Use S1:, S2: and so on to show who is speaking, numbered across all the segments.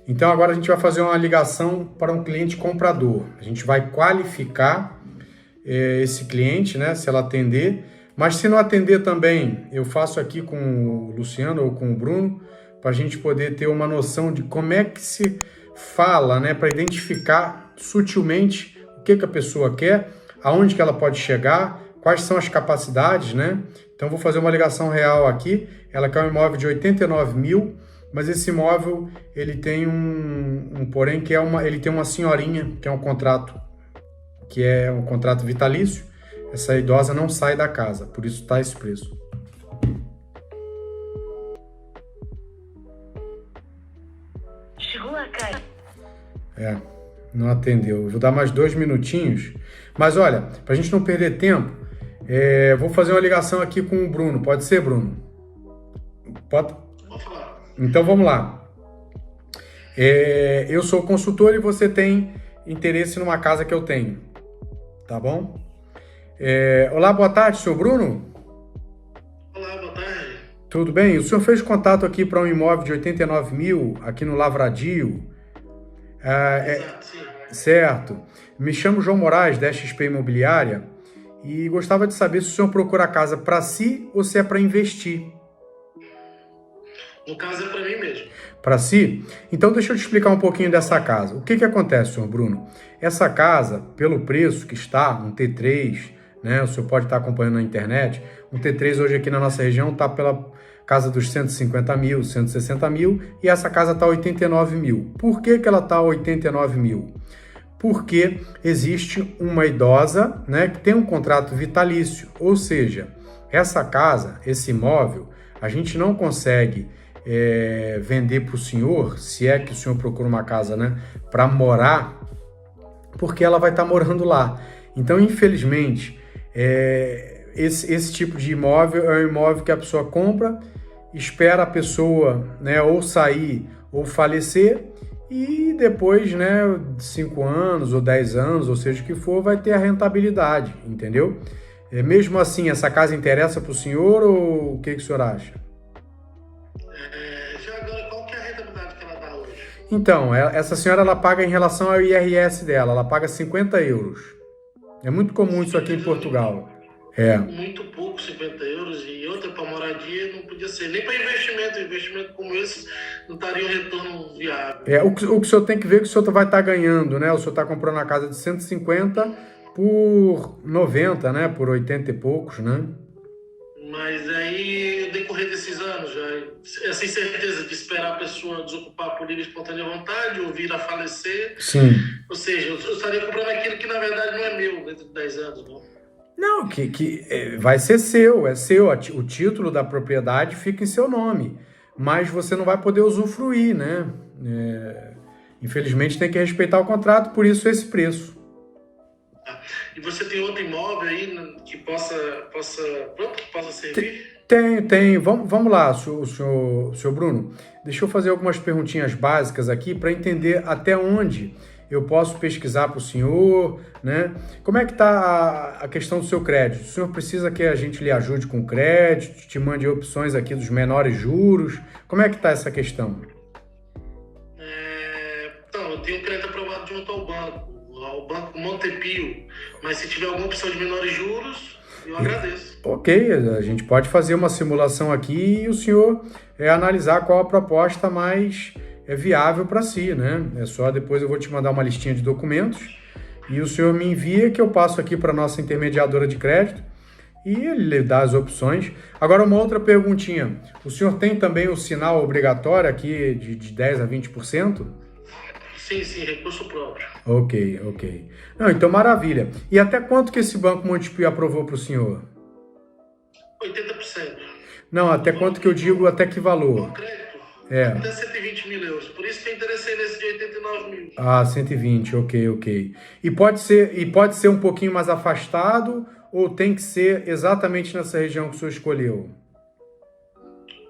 S1: Então agora a gente vai fazer uma ligação para um cliente comprador. A gente vai qualificar esse cliente, né, se ela atender. Mas se não atender também, eu faço aqui com o Luciano ou com o Bruno, para a gente poder ter uma noção de como é que se fala, né, para identificar sutilmente o que a pessoa quer, aonde que ela pode chegar, quais são as capacidades, né? Então vou fazer uma ligação real aqui. Ela quer um imóvel de 89 mil, mas esse imóvel ele tem um porém que ele tem uma senhorinha, que é um contrato vitalício. Essa idosa não sai da casa, por isso está esse preço.
S2: Chegou a cara.
S1: Não atendeu. Eu vou dar mais 2 minutinhos. Mas olha, para a gente não perder tempo, vou fazer uma ligação aqui com o Bruno. Pode ser, Bruno? Pode?
S3: Vou falar.
S1: Então vamos lá. Eu sou consultor e você tem interesse numa casa que eu tenho. Tá bom? Olá, boa tarde, senhor Bruno?
S3: Olá, boa tarde.
S1: Tudo bem? O senhor fez contato aqui para um imóvel de 89 mil, aqui no Lavradio.
S3: Exato, sim.
S1: Certo. Me chamo João Moraes, da XP Imobiliária, e gostava de saber se o senhor procura a casa para si ou se é para investir.
S3: No caso é para mim mesmo.
S1: Para si? Então deixa eu te explicar um pouquinho dessa casa. O que acontece, senhor Bruno? Essa casa, pelo preço que está, um T3, né? O senhor pode estar acompanhando na internet. Um T3 hoje aqui na nossa região está pela casa dos 150 mil, 160 mil, e essa casa está 89 mil. Por que ela está 89 mil? Porque existe uma idosa, né, que tem um contrato vitalício, ou seja, essa casa, esse imóvel, a gente não consegue vender para o senhor, se é que o senhor procura uma casa, né, para morar, porque ela vai estar morando lá. Então, infelizmente, esse tipo de imóvel é um imóvel que a pessoa compra, espera a pessoa, né, ou sair ou falecer, e depois, né, 5 anos ou 10 anos, ou seja o que for, vai ter a rentabilidade, entendeu? Mesmo assim, essa casa interessa para o senhor ou o que o senhor acha?
S3: Já agora, qual que é a rentabilidade que ela dá hoje?
S1: Então, essa senhora ela paga em relação ao IRS dela, ela paga 50 euros. É muito comum isso aqui em Portugal.
S3: Muito pouco, 50 euros, e outra para moradia não podia ser. Nem para investimento como esse não estaria um retorno viável.
S1: O que o senhor tem que ver é que o senhor vai estar ganhando, né? O senhor está comprando a casa de 150 por 90, né? Por 80 e poucos, né?
S3: Mas aí, no decorrer desses anos, já essa incerteza de esperar a pessoa desocupar por livre e espontânea vontade ou vir a falecer.
S1: Sim.
S3: Ou seja, eu estaria comprando aquilo que na verdade não é meu dentro de 10 anos, não?
S1: Não, vai ser seu, é seu. O título da propriedade fica em seu nome, mas você não vai poder usufruir, né? Infelizmente tem que respeitar o contrato, por isso esse preço.
S3: E você tem outro imóvel aí que possa servir?
S1: Tem. Vamos lá, senhor Bruno. Deixa eu fazer algumas perguntinhas básicas aqui para entender até onde eu posso pesquisar para o senhor, né? Como é que está a questão do seu crédito? O senhor precisa que a gente lhe ajude com crédito, te mande opções aqui dos menores juros? Como é que está essa questão?
S3: Então, eu tenho crédito aprovado junto ao Banco Montepio, mas se tiver alguma opção de menores juros, eu agradeço.
S1: Ok, a gente pode fazer uma simulação aqui e o senhor analisar qual a proposta mais viável para si, né? É só depois eu vou te mandar uma listinha de documentos e o senhor me envia que eu passo aqui para a nossa intermediadora de crédito e ele lhe dá as opções. Agora, uma outra perguntinha. O senhor tem também o sinal obrigatório aqui de 10% a 20%?
S3: Sim, recurso próprio.
S1: Ok. Não, então maravilha. E até quanto que esse Banco Montepio aprovou para o senhor?
S3: 80%.
S1: Não, até quanto que eu digo, até que valor?
S3: Com crédito?
S1: É.
S3: Até 120 mil euros. Por isso que eu interessei nesse de 89 mil.
S1: Ah, 120, ok. E pode ser um pouquinho mais afastado ou tem que ser exatamente nessa região que o senhor escolheu?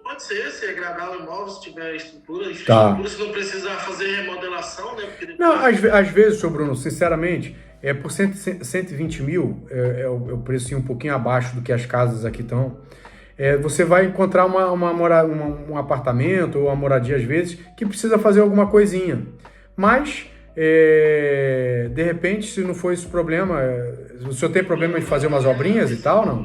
S3: Pode ser, se agradar o imóvel, se tiver estrutura,
S1: Tá.
S3: se não precisar fazer remodelação, né? Porque depois...
S1: Não, às vezes, senhor Bruno, sinceramente, por 120 mil, é o preço um pouquinho abaixo do que as casas aqui estão. você vai encontrar um apartamento ou uma moradia, às vezes, que precisa fazer alguma coisinha. Mas, de repente, se não for esse problema, o senhor tem problema de fazer umas obrinhas e tal, não?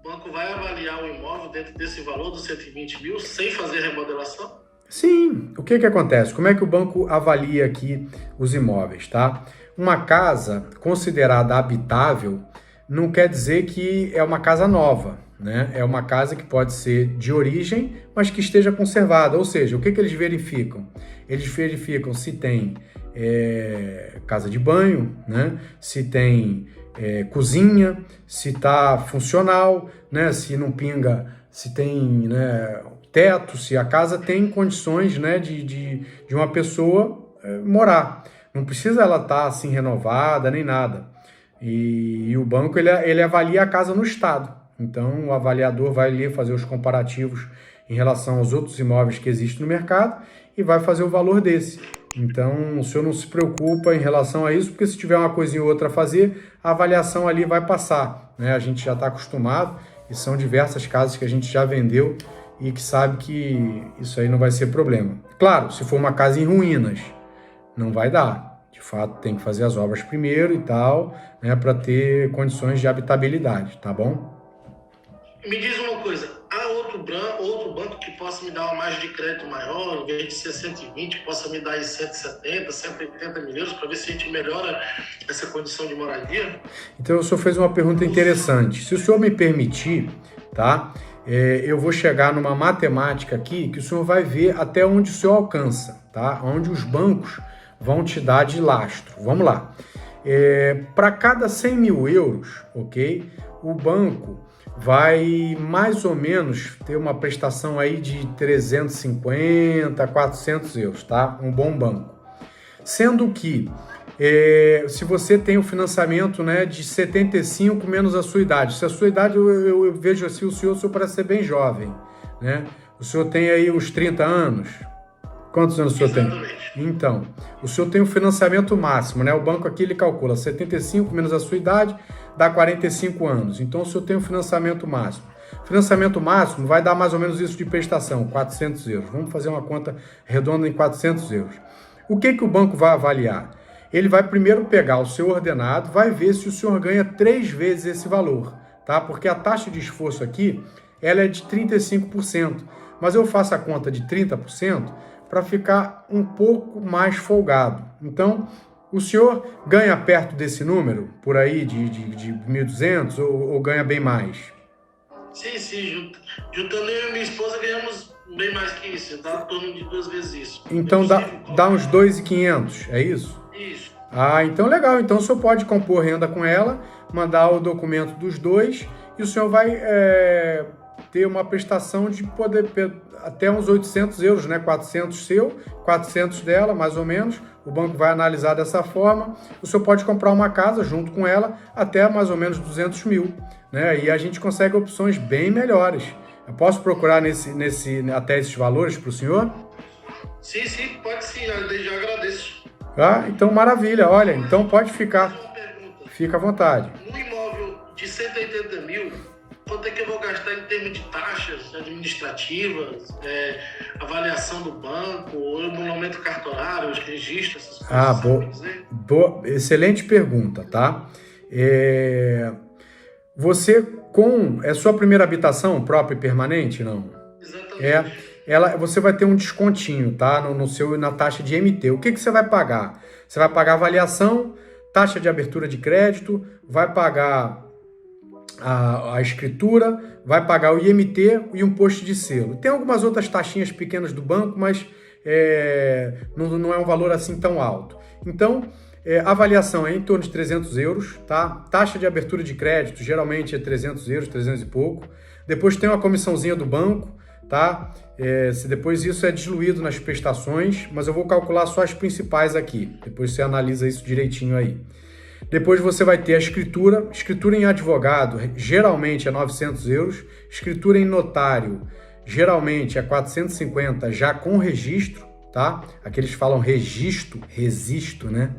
S3: O banco vai avaliar o imóvel dentro desse valor dos 120 mil sem fazer remodelação?
S1: Sim. O que acontece? Como é que o banco avalia aqui os imóveis, tá? Uma casa considerada habitável não quer dizer que é uma casa nova, né? É uma casa que pode ser de origem, mas que esteja conservada. Ou seja, o que eles verificam? Eles verificam se tem casa de banho, né? Se tem cozinha, se está funcional, né? Se não pinga, se tem, né, teto, se a casa tem condições, né, de uma pessoa morar. Não precisa ela estar assim renovada nem nada. E o banco ele avalia a casa no estado. Então o avaliador vai ali fazer os comparativos em relação aos outros imóveis que existem no mercado e vai fazer o valor desse. Então o senhor não se preocupa em relação a isso, porque se tiver uma coisinha ou outra a fazer, a avaliação ali vai passar, né? A gente já está acostumado e são diversas casas que a gente já vendeu e que sabe que isso aí não vai ser problema. Claro, se for uma casa em ruínas, não vai dar. De fato, tem que fazer as obras primeiro e tal, né, para ter condições de habitabilidade, tá bom?
S3: Me diz uma coisa, há outro banco que possa me dar uma margem de crédito maior, em vez de ser 120, possa me dar aí 170, 180 mil euros, para ver se a gente melhora essa condição de moradia?
S1: Então, o senhor fez uma pergunta interessante. Se o senhor me permitir, tá? Eu vou chegar numa matemática aqui que o senhor vai ver até onde o senhor alcança, tá? Onde os bancos vão te dar de lastro. Vamos lá. Para cada 100 mil euros, ok? O banco vai mais ou menos ter uma prestação aí de 350, 400 euros, tá? Um bom banco. Sendo que, se você tem o financiamento, né, de 75 menos a sua idade, se a sua idade, eu vejo assim, o senhor parece ser bem jovem, né? O senhor tem aí uns 30 anos? Quantos anos o senhor tem? Então, o senhor tem o financiamento máximo, né? O banco aqui ele calcula 75 menos a sua idade, dá 45 anos. Então, o senhor tem o financiamento máximo. Financiamento máximo vai dar mais ou menos isso de prestação, 400 euros. Vamos fazer uma conta redonda em 400 euros. O que o banco vai avaliar? Ele vai primeiro pegar o seu ordenado, vai ver se o senhor ganha 3 vezes esse valor, tá? Porque a taxa de esforço aqui, ela é de 35%, mas eu faço a conta de 30% para ficar um pouco mais folgado. Então, o senhor ganha perto desse número, por aí, de 1.200 ou ganha bem mais?
S3: Sim. Juntando eu e minha esposa ganhamos bem mais que isso, dá em torno de 2 vezes isso.
S1: Então dá uns 2.500, é isso?
S3: Isso.
S1: Ah, então legal. Então o senhor pode compor renda com ela, mandar o documento dos dois e o senhor vai ter uma prestação de poder até uns 800 euros, né? 400 seu, 400 dela, mais ou menos. O banco vai analisar dessa forma. O senhor pode comprar uma casa junto com ela até mais ou menos 200 mil, né? E a gente consegue opções bem melhores. Eu posso procurar até esses valores para o senhor?
S3: Sim, pode sim. Eu já agradeço.
S1: Ah, então maravilha. Olha, então pode ficar.
S3: Uma pergunta.
S1: Fica à vontade.
S3: Um imóvel de 180 mil, quanto é que eu vou gastar em termos de taxas administrativas, avaliação do banco, emolumenento cartorário, os registros, essas coisas?
S1: Excelente pergunta, tá? Você é sua primeira habitação própria e permanente, não?
S3: Exatamente.
S1: Você vai ter um descontinho, tá? Na taxa de MT. O que você vai pagar? Você vai pagar avaliação, taxa de abertura de crédito, vai pagar a escritura, vai pagar o IMT e um posto de selo. Tem algumas outras taxinhas pequenas do banco, mas não é um valor assim tão alto. Então, a avaliação é em torno de 300 euros, tá? Taxa de abertura de crédito geralmente é 300 euros, 300 e pouco. Depois tem uma comissãozinha do banco, tá? Depois isso é diluído nas prestações, mas eu vou calcular só as principais aqui. Depois você analisa isso direitinho aí. Depois você vai ter a escritura. Escritura em advogado geralmente é 900 euros. Escritura em notário geralmente é 450 já com registro, tá? Aqui eles falam registro, né?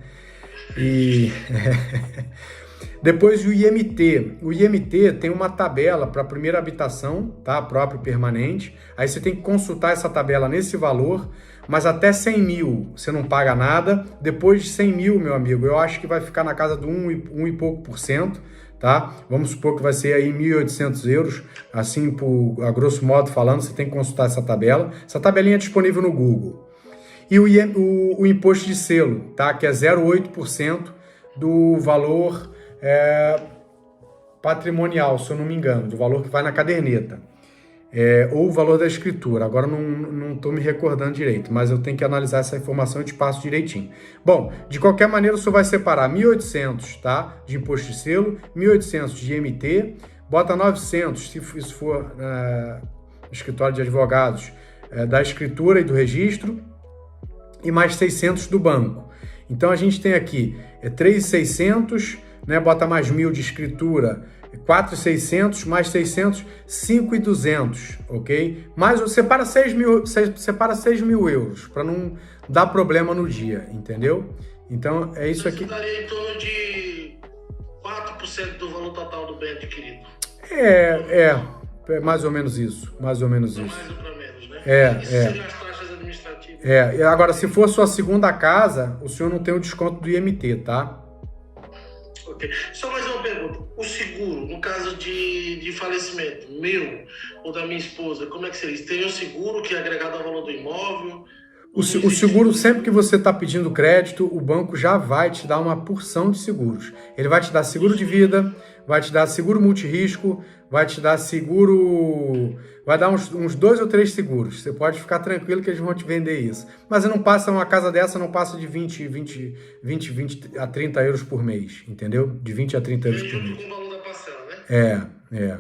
S1: Depois o IMT. O IMT tem uma tabela para a primeira habitação, tá? Próprio permanente. Aí você tem que consultar essa tabela nesse valor, mas até 100 mil você não paga nada. Depois de 100 mil, meu amigo, eu acho que vai ficar na casa do 1 e pouco por cento, tá? Vamos supor que vai ser aí 1.800 euros, assim, a grosso modo falando, você tem que consultar essa tabela. Essa tabelinha é disponível no Google. E o imposto de selo, tá? Que é 0,8% do valor patrimonial, se eu não me engano, do valor que vai na caderneta. Ou o valor da escritura. Agora não estou me recordando direito, mas eu tenho que analisar essa informação e te passo direitinho. Bom, de qualquer maneira, o senhor vai separar 1.800, tá? De imposto de selo, 1.800 de IMT, bota 900, se isso for escritório de advogados, da escritura e do registro, e mais 600 do banco. Então a gente tem aqui 3.600, né? Bota mais 1.000 de escritura, 4.600 mais 600, 5.200, ok? Mas você separa 6 mil euros para não dar problema no dia, entendeu? Então é isso aqui.
S3: Daria em torno de 4% do valor total do bem adquirido.
S1: É mais ou menos isso, mais ou menos isso.
S3: Mais ou para menos, né? Isso seriam as taxas administrativas.
S1: Agora, se for sua segunda casa, o senhor não tem o desconto do IMT, tá?
S3: Ok. Só mais uma pergunta. O seguro, no caso de falecimento meu ou da minha esposa, como é que seria? Tem o seguro que é agregado ao valor do imóvel?
S1: O seguro, sempre que você está pedindo crédito, o banco já vai te dar uma porção de seguros. Ele vai te dar seguro de vida, vai te dar seguro multirrisco, vai te dar seguro... Vai dar uns 2 ou 3 seguros. Você pode ficar tranquilo que eles vão te vender isso. Mas não passa, uma casa dessa não passa de 20 a 30 euros por mês, entendeu? De 20 a 30 euros por mês.
S3: Com o valor da parcela, né?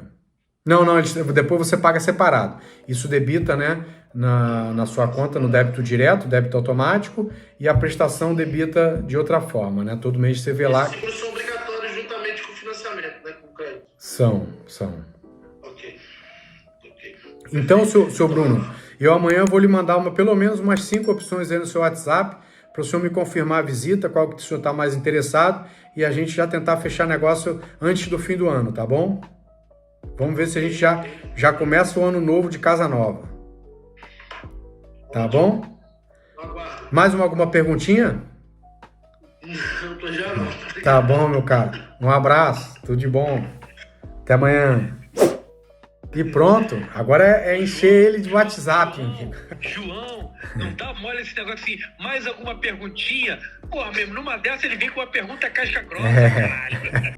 S1: Não, depois você paga separado. Isso debita, né, na sua conta, no débito direto, débito automático, e a prestação debita de outra forma, né? Todo mês você vê lá...
S3: Esses seguros são obrigatórios juntamente com o financiamento, né? Com o crédito.
S1: São.
S3: Ok.
S1: Então, seu Bruno, eu amanhã vou lhe mandar pelo menos umas 5 opções aí no seu WhatsApp, para o senhor me confirmar a visita, qual que o senhor está mais interessado, e a gente já tentar fechar negócio antes do fim do ano, tá bom? Vamos ver se a gente já começa o ano novo de casa nova. Tá bom?
S3: Aguardo.
S1: Mais alguma perguntinha?
S3: Já não.
S1: Tá bom, meu caro. Um abraço, tudo de bom. Até amanhã. E pronto, agora é encher ele de WhatsApp.
S4: João, não dá mole esse negócio assim, mais alguma perguntinha? Porra, mesmo, numa dessa ele vem com uma pergunta casca grossa, caralho.